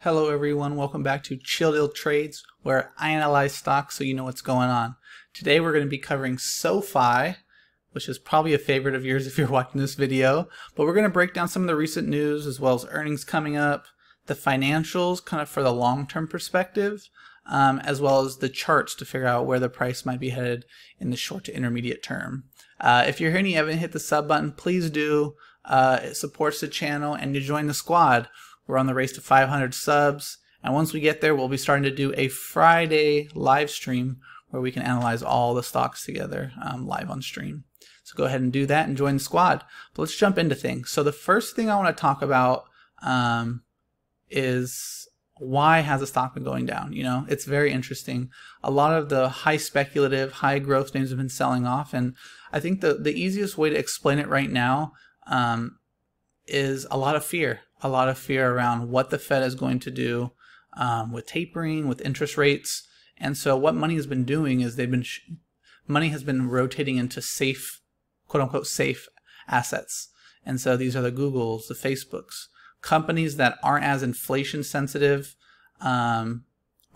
Hello everyone, welcome back to Chill Deal Trades, where I analyze stocks so you know what's going on. Today we're going to be covering SoFi, which is probably a favorite of yours if you're watching this video, but we're going to break down some of the recent news as well as earnings coming up, the financials kind of for the long-term perspective, as well as the charts to figure out where the price might be headed in the short to intermediate term. If you're here and you haven't hit the sub button, please do. It supports the channel and you join the squad. We're on the race to 500 subs, and once we get there, we'll be starting to do a Friday live stream where we can analyze all the stocks together live on stream. So go ahead and do that and join the squad. But let's jump into things. So the first thing I want to talk about is why has the stock been going down? You know, it's very interesting. A lot of the high speculative, high growth names have been selling off, and I think the easiest way to explain it right now is a lot of fear. A lot of fear around what the Fed is going to do with tapering, with interest rates. And so what money has been doing is money has been rotating into safe, quote unquote, safe assets. And so these are the Googles, the Facebooks, companies that aren't as inflation sensitive, aren't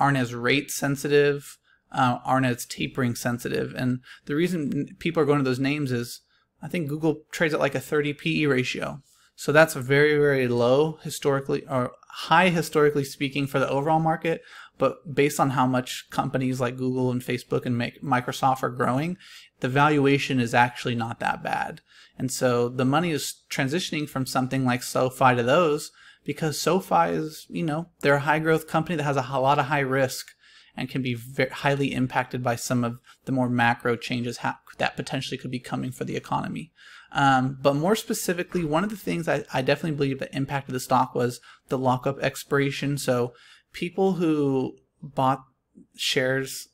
as rate sensitive, aren't as tapering sensitive. And the reason people are going to those names is I think Google trades at like a 30 PE ratio. So that's very, very low historically, or high historically speaking for the overall market. But based on how much companies like Google and Facebook and Microsoft are growing, the valuation is actually not that bad. And so the money is transitioning from something like SoFi to those because SoFi is, you know, they're a high growth company that has a lot of high risk and can be very highly impacted by some of the more macro changes that potentially could be coming for the economy. But more specifically, one of the things I definitely believe that impacted the stock was the lockup expiration. So people who bought shares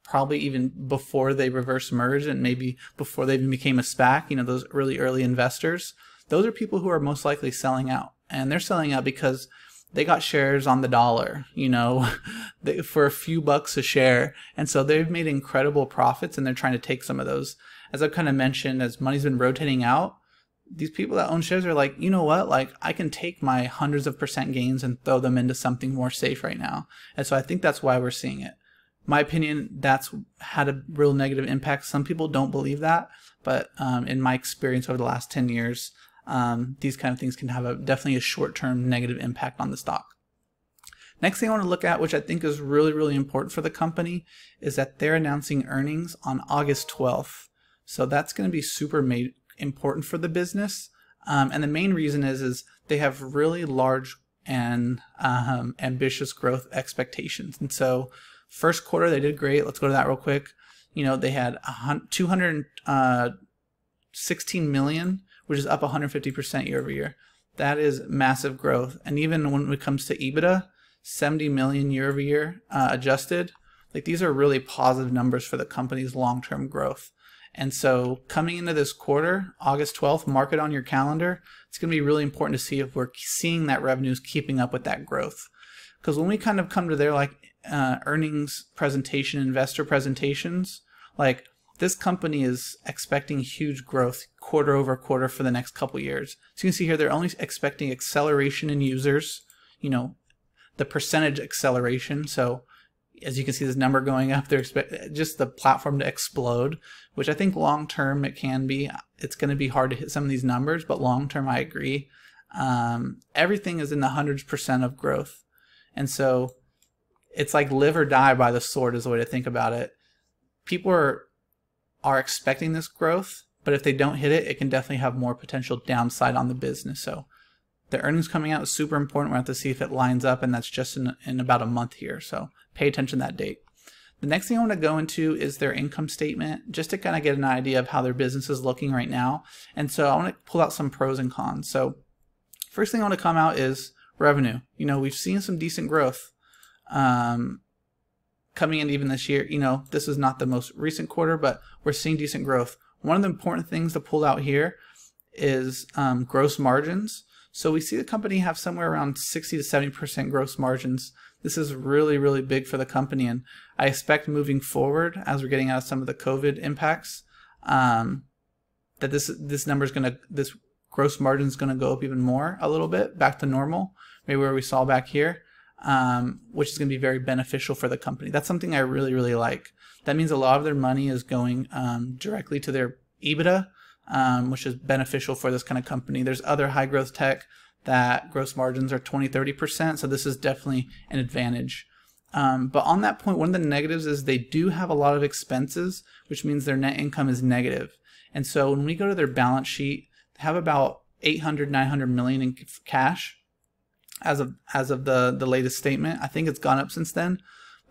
probably even before they reverse merged and maybe before they even became a SPAC, you know, those really early investors, those are people who are most likely selling out. And they're selling out because they got shares on the dollar, you know, for a few bucks a share. And so they've made incredible profits and they're trying to take some of those. As I've kind of mentioned, as money's been rotating out, these people that own shares are like, you know what, like I can take my hundreds of % gains and throw them into something more safe right now. And so I think that's why we're seeing it. My opinion, that's had a real negative impact. Some people don't believe that, but in my experience over the last 10 years, these kind of things can have definitely a short-term negative impact on the stock. Next thing I want to look at, which I think is really, really important for the company, is that they're announcing earnings on August 12th. So that's going to be super important for the business. And the main reason is they have really large and ambitious growth expectations. And so first quarter, they did great. Let's go to that real quick. You know, they had 216 million, which is up 150% year over year. That is massive growth. And even when it comes to EBITDA, 70 million year over year adjusted. Like these are really positive numbers for the company's long-term growth. And so coming into this quarter, August 12th, mark it on your calendar. It's going to be really important to see if we're seeing that revenue is keeping up with that growth. Because when we kind of come to their like earnings presentation, investor presentations, like this company is expecting huge growth quarter over quarter for the next couple years. So you can see here, they're only expecting acceleration in users, you know, the percentage acceleration. So as you can see this number going up, they're expecting just the platform to explode, which I think long term it can be. It's going to be hard to hit some of these numbers, but long term I agree. Everything is in the hundreds % of growth. And so it's like live or die by the sword is the way to think about it. People are expecting this growth, but if they don't hit it, it can definitely have more potential downside on the business. So the earnings coming out is super important. We'll have to see if it lines up, and that's just in about a month here. So pay attention to that date. The next thing I want to go into is their income statement, just to kind of get an idea of how their business is looking right now. And so I want to pull out some pros and cons. So first thing I want to come out is revenue. You know, we've seen some decent growth coming in even this year. You know, this is not the most recent quarter, but we're seeing decent growth. One of the important things to pull out here is gross margins. So we see the company have somewhere around 60 to 70% gross margins. This is really, really big for the company, and I expect moving forward, as we're getting out of some of the COVID impacts, that this number is this gross margin is going to go up even more a little bit, back to normal, maybe where we saw back here. which is going to be very beneficial for the company. That's something I really, really like. That means a lot of their money is going directly to their EBITDA, which is beneficial for this kind of company. There's other high growth tech that gross margins are 20-30%, so this is definitely an advantage. But on that point, one of the negatives is they do have a lot of expenses, which means their net income is negative. And so when we go to their balance sheet, they have about 800-900 million in cash as of the latest statement. I think it's gone up since then.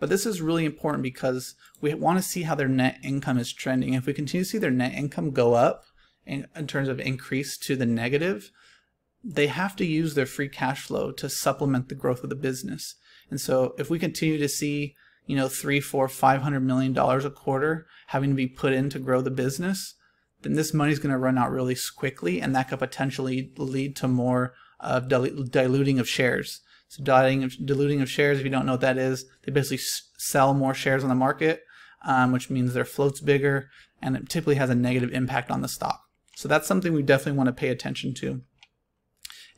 But this is really important because we want to see how their net income is trending. If we continue to see their net income go up in terms of increase to the negative, they have to use their free cash flow to supplement the growth of the business. And so if we continue to see, $300, $400, $500 million a quarter having to be put in to grow the business, then this money is going to run out really quickly, and that could potentially lead to more of diluting of shares. So diluting of shares, if you don't know what that is, they basically sell more shares on the market, which means their float's bigger, and it typically has a negative impact on the stock. So that's something we definitely want to pay attention to.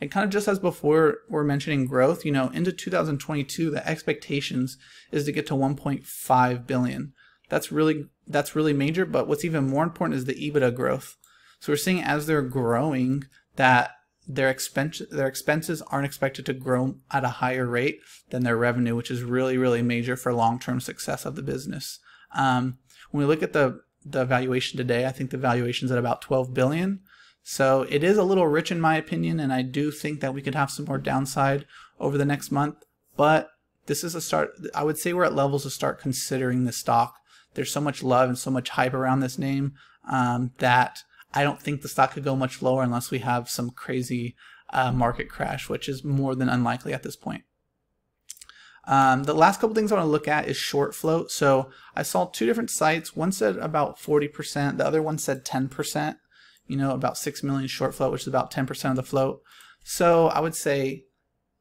And kind of just as before we're mentioning growth, into 2022, the expectations is to get to 1.5 billion. That's really major, but what's even more important is the EBITDA growth. So we're seeing as they're growing that their expenses aren't expected to grow at a higher rate than their revenue, which is really, really major for long-term success of the business. When we look at the valuation today, I think the valuation's at about 12 billion. So it is a little rich in my opinion, and I do think that we could have some more downside over the next month. But this is a start. I would say we're at levels to start considering the stock. There's so much love and so much hype around this name that I don't think the stock could go much lower unless we have some crazy market crash, which is more than unlikely at this point. The last couple things I want to look at is short float. So I saw two different sites. One said about 40%. The other one said 10%. About 6 million short float, which is about 10% of the float. So I would say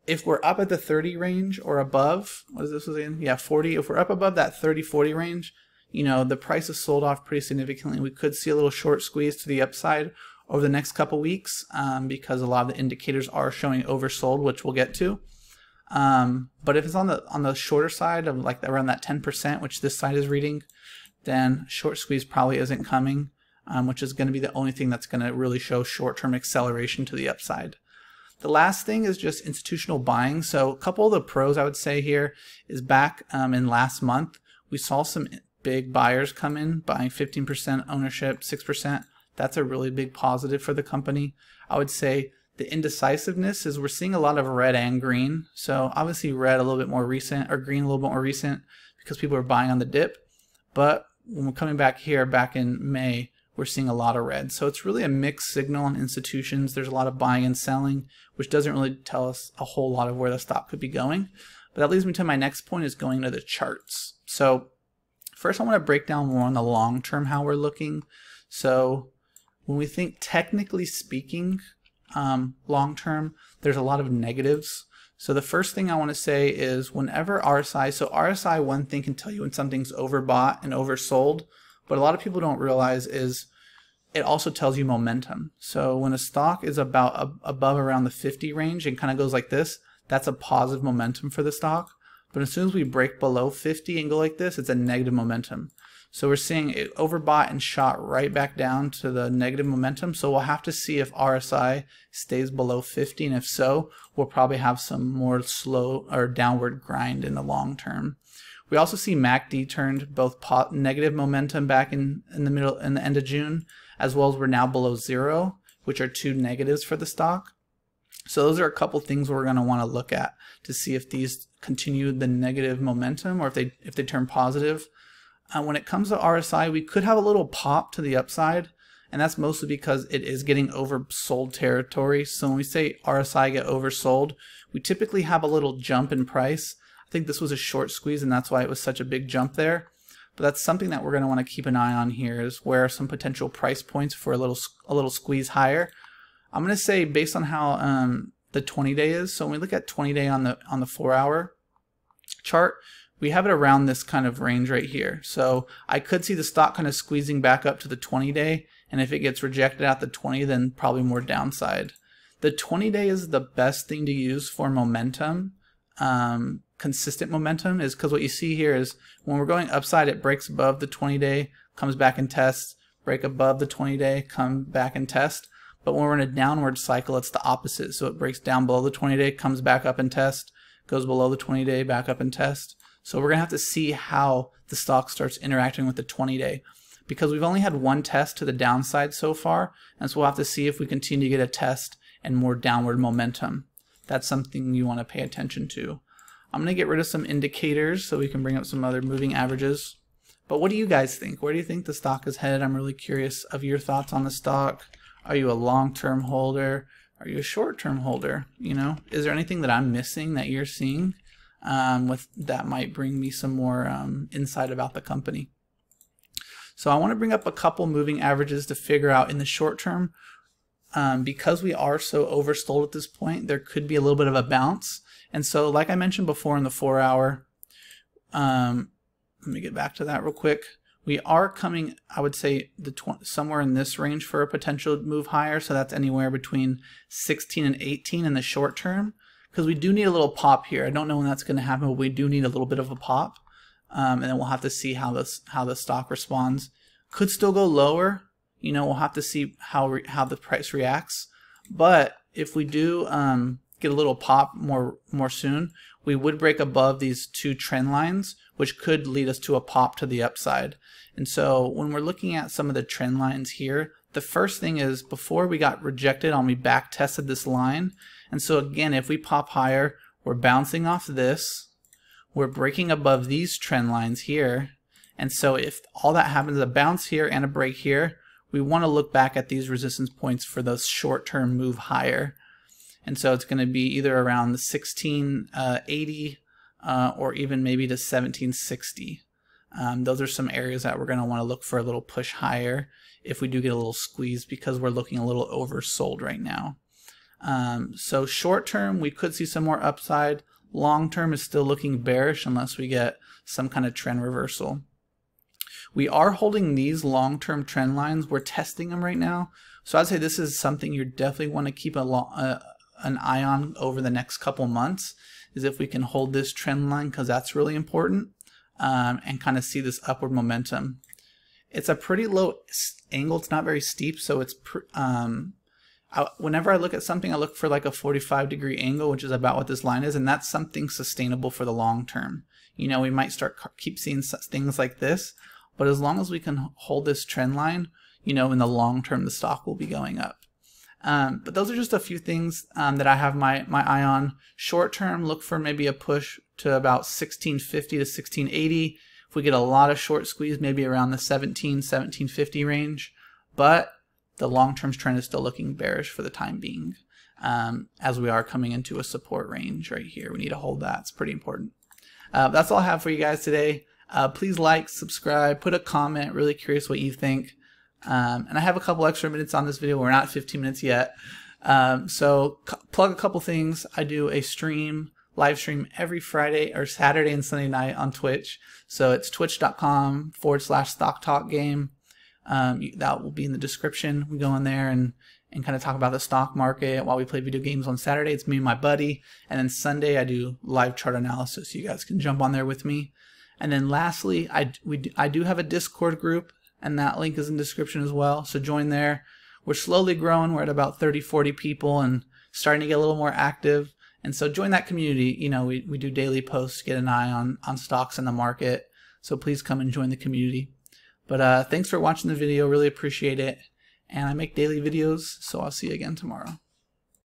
if we're up at the 30 range or above, what is this again? Yeah, 40. If we're up above that 30-40 range, the price is sold off pretty significantly. We could see a little short squeeze to the upside over the next couple weeks because a lot of the indicators are showing oversold, which we'll get to. But if it's on the shorter side of like around that 10%, which this side is reading, then short squeeze probably isn't coming, which is going to be the only thing that's going to really show short-term acceleration to the upside. The last thing is just institutional buying. So a couple of the pros I would say here is back in last month, we saw some big buyers come in buying 15% ownership, 6%. That's a really big positive for the company. I would say the indecisiveness is we're seeing a lot of red and green. So obviously red a little bit more recent, or green a little bit more recent because people are buying on the dip. But when we're coming back here back in May, we're seeing a lot of red. So it's really a mixed signal on institutions. There's a lot of buying and selling, which doesn't really tell us a whole lot of where the stock could be going. But that leads me to my next point, is going to the charts. So first I want to break down more on the long term how we're looking. So when we think technically speaking, long term, there's a lot of negatives. So the first thing I want to say is whenever RSI, so RSI, one thing can tell you when something's overbought and oversold, but a lot of people don't realize is it also tells you momentum. So when a stock is about above around the 50 range and kind of goes like this, that's a positive momentum for the stock. But as soon as we break below 50 and go like this, it's a negative momentum. So we're seeing it overbought and shot right back down to the negative momentum. So we'll have to see if RSI stays below 50, and if so, we'll probably have some more slow or downward grind in the long term. We also see MACD turned both negative momentum back in the end of June, as well as we're now below zero, which are two negatives for the stock. So those are a couple things we're going to want to look at to see if these continue the negative momentum or if they turn positive. When it comes to RSI, we could have a little pop to the upside, and that's mostly because it is getting oversold territory. So when we say RSI get oversold, we typically have a little jump in price. I think this was a short squeeze, and that's why it was such a big jump there. But that's something that we're going to want to keep an eye on here, is where some potential price points for a little squeeze higher. I'm going to say based on how the 20-day is. So when we look at 20-day on the 4-hour chart, we have it around this kind of range right here. So I could see the stock kind of squeezing back up to the 20-day, and if it gets rejected at the 20, then probably more downside. The 20-day is the best thing to use for momentum consistent momentum is because what you see here is when we're going upside, it breaks above the 20-day, comes back and tests, break above the 20-day, come back and test. But when we're in a downward cycle, it's the opposite. So it breaks down below the 20-day, comes back up and test, goes below the 20-day, back up and test. So we're going to have to see how the stock starts interacting with the 20-day, because we've only had one test to the downside so far, and so we'll have to see if we continue to get a test and more downward momentum. That's something you want to pay attention to. I'm going to get rid of some indicators so we can bring up some other moving averages. But what do you guys think? Where do you think the stock is headed? I'm really curious of your thoughts on the stock. Are you a long-term holder? Are you a short-term holder? You know, is there anything that I'm missing that you're seeing that might bring me some more insight about the company? So I want to bring up a couple moving averages to figure out in the short term, because we are so oversold at this point, there could be a little bit of a bounce. And so like I mentioned before in the 4-hour, let me get back to that real quick. We are coming, I would say, somewhere in this range for a potential move higher. So that's anywhere between 16 and 18 in the short term, because we do need a little pop here. I don't know when that's going to happen, but we do need a little bit of a pop. And then we'll have to see how the stock responds. Could still go lower. You know, we'll have to see how the price reacts. But if we do get a little pop more soon, we would break above these two trend lines, which could lead us to a pop to the upside. And so when we're looking at some of the trend lines here, the first thing is before we got rejected we back tested this line. And so again, if we pop higher, we're bouncing off this. We're breaking above these trend lines here. And so if all that happens, a bounce here and a break here, we want to look back at these resistance points for those short-term move higher. And so it's going to be either around the 1680 or even maybe to 1760. Those are some areas that we're going to want to look for a little push higher if we do get a little squeeze, because we're looking a little oversold right now. So short term, we could see some more upside. Long term is still looking bearish unless we get some kind of trend reversal. We are holding these long-term trend lines. We're testing them right now. So I'd say this is something you definitely want to keep an eye on over the next couple months, is if we can hold this trend line, because that's really important, and kind of see this upward momentum. It's a pretty low angle. It's not very steep, so it's whenever I look at something, I look for like a 45-degree angle, which is about what this line is, and that's something sustainable for the long term. You know, we might keep seeing things like this, but as long as we can hold this trend line, you know, in the long term, the stock will be going up. But those are just a few things that I have my eye on. Short term, look for maybe a push to about 1650 to 1680. If we get a lot of short squeeze, maybe around the 1750 range. But the long-term trend is still looking bearish for the time being, as we are coming into a support range right here. We need to hold that. It's pretty important. That's all I have for you guys today. Please like, subscribe, put a comment. Really curious what you think. And I have a couple extra minutes on this video. We're not 15 minutes yet. So plug a couple things. I do a live stream every Friday or Saturday and Sunday night on Twitch. So it's twitch.com/stocktalkgame. That will be in the description. We go in there and kind of talk about the stock market while we play video games on Saturday. It's me and my buddy. And then Sunday I do live chart analysis, so you guys can jump on there with me. And then lastly, I do have a Discord group, and that link is in the description as well. So join there. We're slowly growing. We're at about 30-40 people and starting to get a little more active. And so join that community. You know, we do daily posts, get an eye on stocks in the market. So please come and join the community. But thanks for watching the video. Really appreciate it. And I make daily videos, so I'll see you again tomorrow.